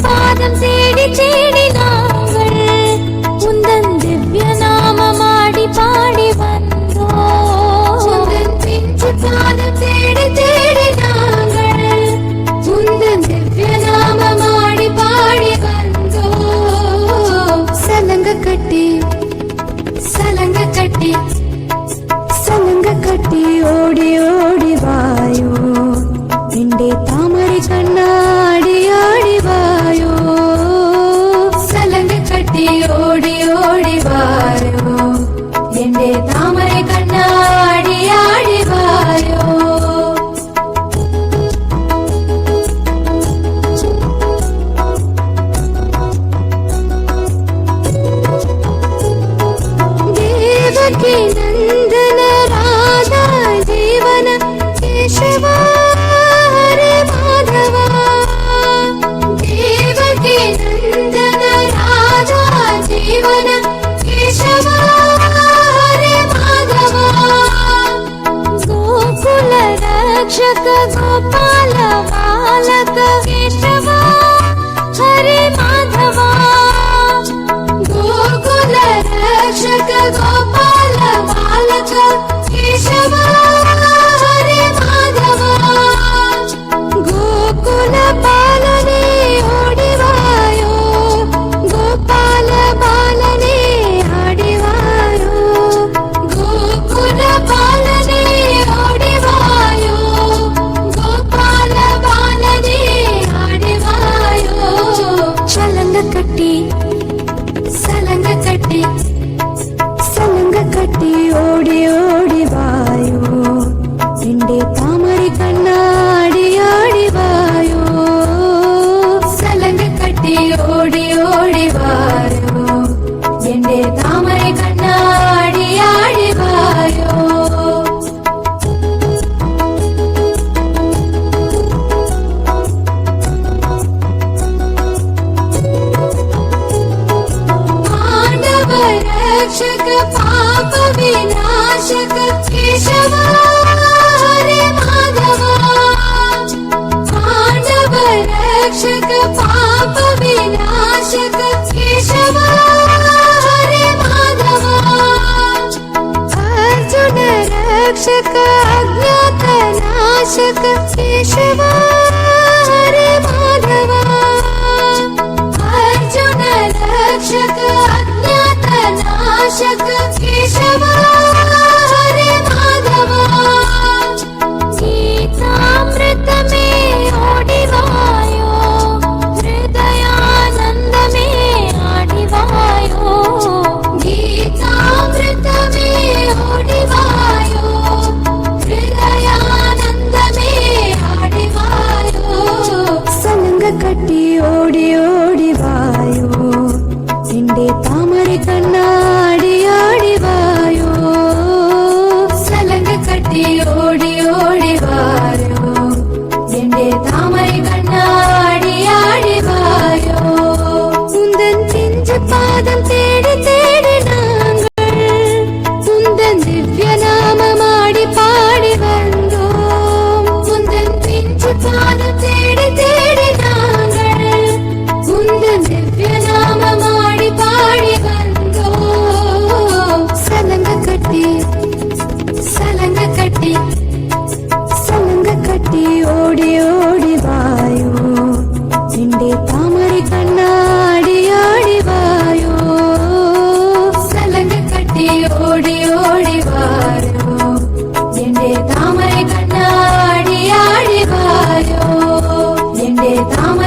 பாதம் தேடி தேடி நாங்கள் உந்தன் திவ்ய நாமமாடி பாடி வந்தோம். உந்தன் பிஞ்சு பாதம் தேடி தேடி நாங்கள் உந்தன் திவ்ய நாமமாடி பாடி வந்தோம். சலங்க கட்டி சலங்க கட்டி சலங்க கட்டி ஓடி ஓடி வாயோ எண்டே தாமரை கண்ணாடி ஆடி வாயோ. சலங்க கட்டி ஓடி ஓடி வாயோ எண்டே தாமரை கண்ணாடி ஆடி வாயோ. தேவகி நந்தன ராதா ஜீவன கேशवा हरे माधवा. देवकी नंदन राधा जीवन केशवा हरे माधवा. गोकुल रक्षक गोपाल बालक केशवा हरे माधवा. गोकुल रक्षक गोपाल बालक केशवा हरे माधवा. गोकुल पालने ओडिवायो गोपाल बालने आडिवायो. गोकुल पालने ओडिवायो गोपाल बालने आडिवायो. सलंग कट्टी सलंग कट्टी सलंग कट्टी ओडी ओडी वायो एंडे तामरी कन्नाडी आडी वायो. सलंग कट्टी ओडी ओडी वायो एंडे तामरी कन्नाडी आडी वायो. मानव रक्षक पाप विनाशक केशवा हरे माधवा. मानव रक्षक पाप विनाशक केशवा हरे माधवा. अर्जुन रक्षक अज्ञात नाशक केशवा हरे माधवा. अर्जुन रक्षक अज्ञात नाशक केशवा हरे माधवा. गीतामृत में ओडिवायो हृदयानंद में आडिवायो. गीतामृत में ओडिवायो हृदयानंद में आडिवायो. सलंग कट्टी ओडी ओडी वायो एंडे तामरे कन्नाडी आडी वायो. सलंग कट्टी ओडी ओडी वायो एंडे तामरे कन्नाडी आडी वायो. उन्दन पिंजु पादम तेडी तेडी नांगल उन्दन दिव्य नाममाडी पाडी वंदोम. उन्दन पिंजु पादम तेडी तेडी नांगल उन्दन दिव्य नाममाडी पाडी वंदोम. सलंग कट्टी सलंग कट्टी सलंग कट्टी ओडी ओडी वायो एंडे तामरे कन्नाडी आडी वायो. सलंग कट्टी ओडी ओडी वायो एंडे तामरे कन्नाडी आडी वायो. एंडे तामरे